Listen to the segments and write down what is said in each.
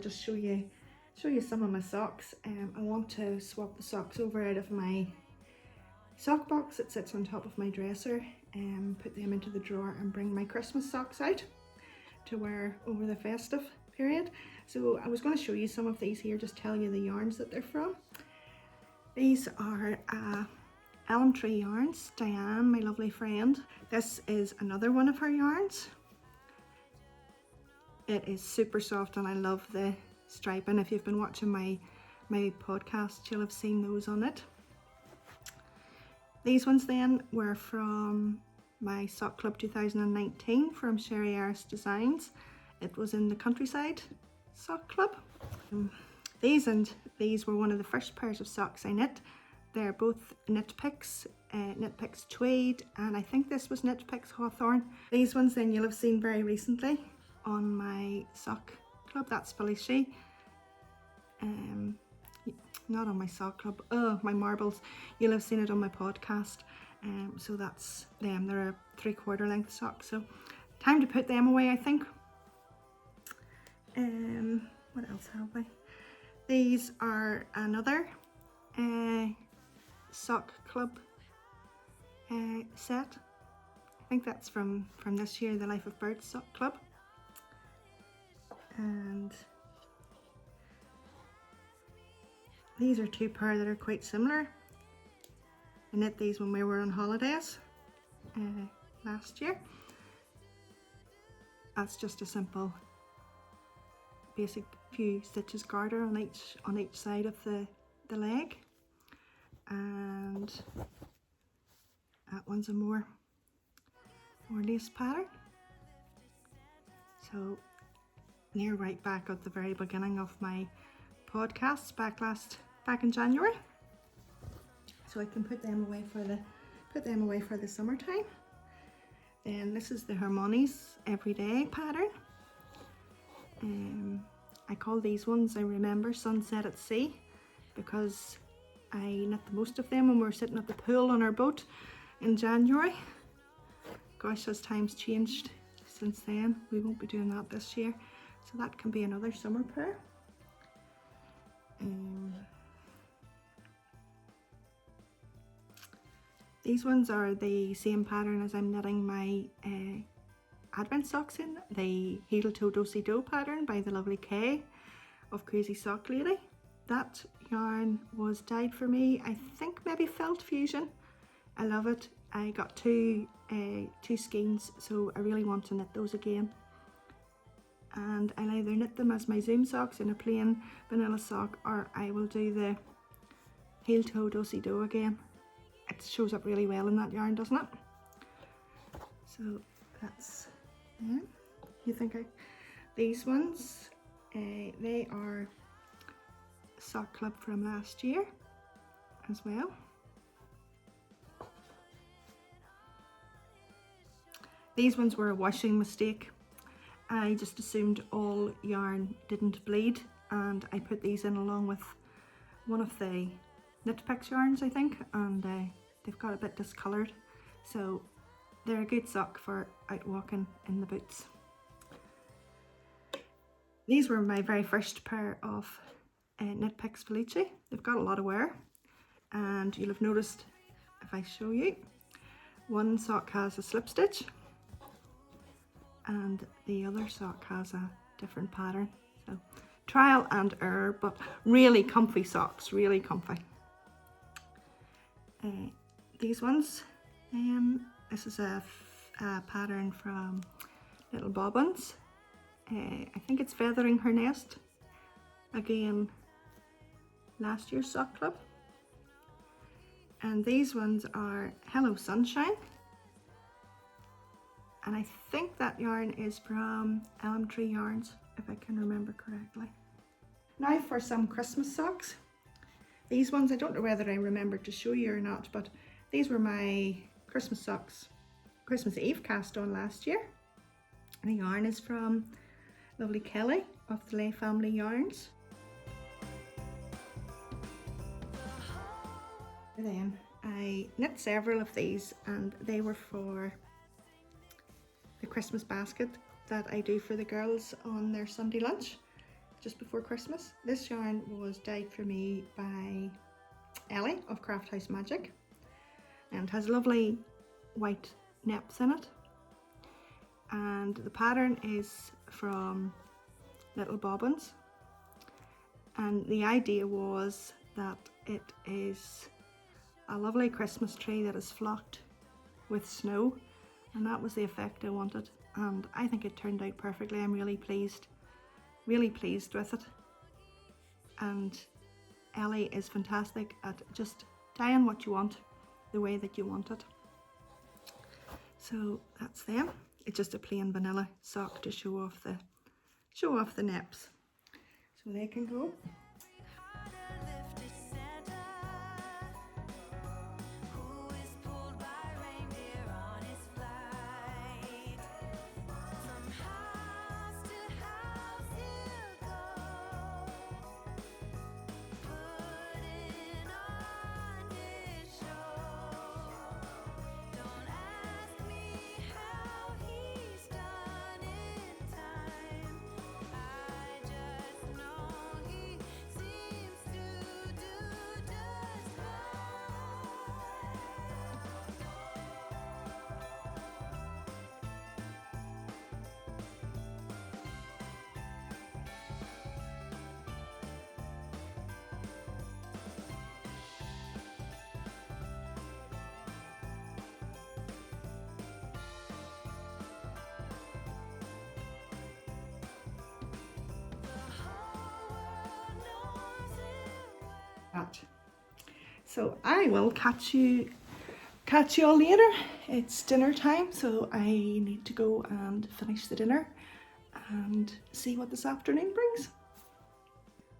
just show you some of my socks. I want to swap the socks over out of my sock box that sits on top of my dresser and put them into the drawer and bring my Christmas socks out to wear over the festive period. So I was going to show you some of these here, just tell you the yarns that they're from. These are Elm Tree Yarns, Diane, my lovely friend. This is another one of her yarns. It is super soft and I love the striping. If you've been watching my podcast, you'll have seen those on it. These ones then were from my Sock Club 2019 from Sherry Harris Designs. It was in the Countryside Sock Club. These and these were one of the first pairs of socks I knit. They're both Knit Picks Tweed, and I think this was Knit Picks Hawthorn. These ones then you'll have seen very recently on my Sock Club. That's Felicia. Not on my Sock Club. Oh, my marbles. You'll have seen it on my podcast. So that's them. They're a 3/4 length sock. So time to put them away, I think. What else have we? These are another Sock Club set. I think that's from this year, the Life of Birds Sock Club. And these are two pair that are quite similar. I knit these when we were on holidays last year. That's just a simple basic few stitches garter on each side of the leg, and that one's a more lace pattern. So near right back at the very beginning of my podcasts back in January, so I can put them away for the summertime. Then this is the Harmonies Everyday pattern. I call these ones, I remember, Sunset at Sea, because I knit the most of them when we were sitting at the pool on our boat in January. Gosh, as times changed since then. We won't be doing that this year, so that can be another summer pair. These ones are the same pattern as I'm knitting my Advent socks in, the Heel Toe Dosey Do pattern by the lovely Kay of Crazy Sock Lady. That yarn was dyed for me, I think maybe Felt Fusion. I love it. I got two skeins, so I really want to knit those again. And I'll either knit them as my Zoom socks in a plain vanilla sock, or I will do the Heel Toe Dosey Do again. It shows up really well in that yarn, doesn't it? So that's them. You think these ones, they are Sock Club from last year as well. These ones were a washing mistake. I just assumed all yarn didn't bleed, and I put these in along with one of the Knit Picks yarns, I think, and they've got a bit discoloured, so they're a good sock for out walking in the boots. These were my very first pair of Knit Picks Felice. They've got a lot of wear, and you'll have noticed if I show you, one sock has a slip stitch and the other sock has a different pattern. So trial and error, but really comfy socks, really comfy. These ones, this is a pattern from Little Bobbins. I think it's Feathering Her Nest, again last year's Sock Club. And these ones are Hello Sunshine, and I think that yarn is from Elm Tree Yarns, if I can remember correctly. Now for some Christmas socks. These ones, I don't know whether I remembered to show you or not, but these were my Christmas socks, Christmas Eve cast on last year. And the yarn is from lovely Kelly of the Lay Family Yarns. Then I knit several of these, and they were for the Christmas basket that I do for the girls on their Sunday lunch. just before Christmas. This yarn was dyed for me by Ellie of Craft House Magic, and has lovely white neps in it. And the pattern is from Little Bobbins, and the idea was that it is a lovely Christmas tree that is flocked with snow, and that was the effect I wanted, and I think it turned out perfectly. I'm really pleased with it, and Ellie is fantastic at just dyeing what you want the way that you want it. So that's them. It's just a plain vanilla sock to show off the neps, so they can go. So I will catch you all later. It's dinner time, so I need to go and finish the dinner and see what this afternoon brings.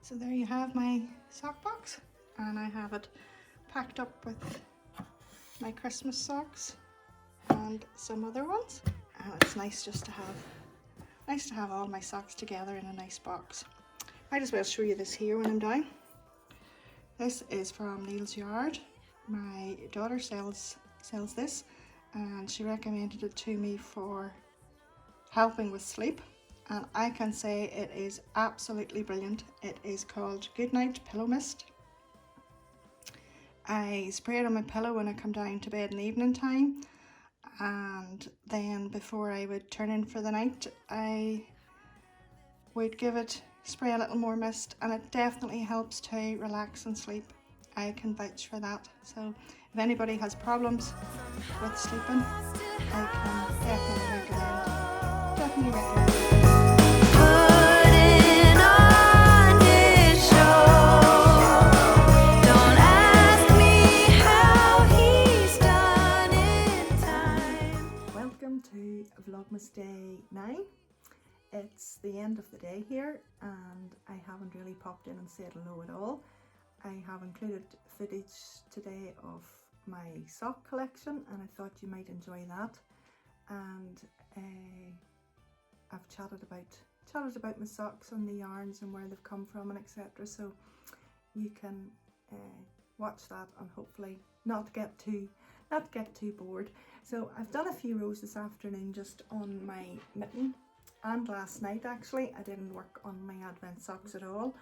So there you have my sock box, and I have it packed up with my Christmas socks and some other ones. And it's nice just to have all my socks together in a nice box. Might as well show you this here when I'm done. This is from Neil's Yard. My daughter sells this, and she recommended it to me for helping with sleep, and I can say it is absolutely brilliant. It is called Goodnight Pillow Mist. I spray it on my pillow when I come down to bed in the evening time, and then before I would turn in for the night I would spray a little more mist, and it definitely helps to relax and sleep. I can vouch for that. So if anybody has problems with sleeping, I can definitely recommend it. Welcome to Vlogmas Day 9. It's the end of the day here, and I haven't really popped in and said hello at all. I have included footage today of my sock collection, and I thought you might enjoy that. And I've chatted about my socks and the yarns and where they've come from and etc. So you can watch that and hopefully not get too bored. So I've done a few rows this afternoon just on my mitten. And last night actually I didn't work on my advent socks at all.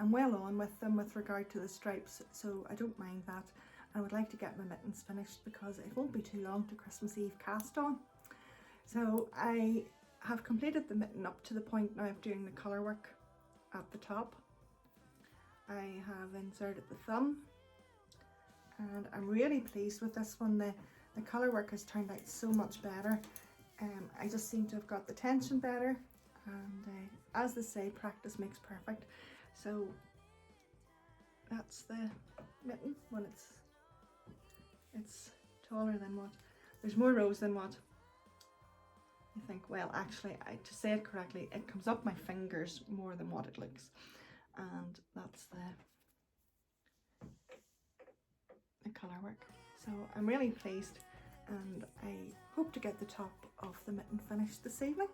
I'm well on with them with regard to the stripes, so I don't mind that. I would like to get my mittens finished because it won't be too long to Christmas Eve cast on. So I have completed the mitten up to the point now of doing the colour work at the top. I have inserted the thumb, and I'm really pleased with this one. The colour work has turned out so much better. I just seem to have got the tension better, and as they say, practice makes perfect. So that's the mitten when it's taller than what, there's more rows than what you think. Well, actually, to say it correctly, it comes up my fingers more than what it looks, and that's the colour work. So I'm really pleased, and I hope to get the top of the mitten finished this evening.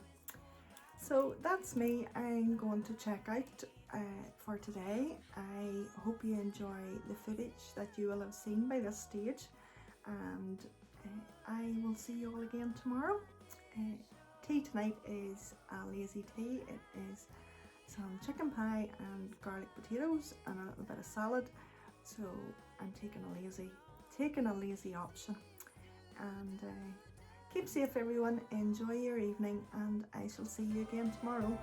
So that's me. I'm going to check out for today. I hope you enjoy the footage that you will have seen by this stage, and I will see you all again tomorrow. tea tonight is a lazy tea. It is some chicken pie and garlic potatoes and a little bit of salad. So I'm taking a lazy option. And keep safe everyone, enjoy your evening, and I shall see you again tomorrow.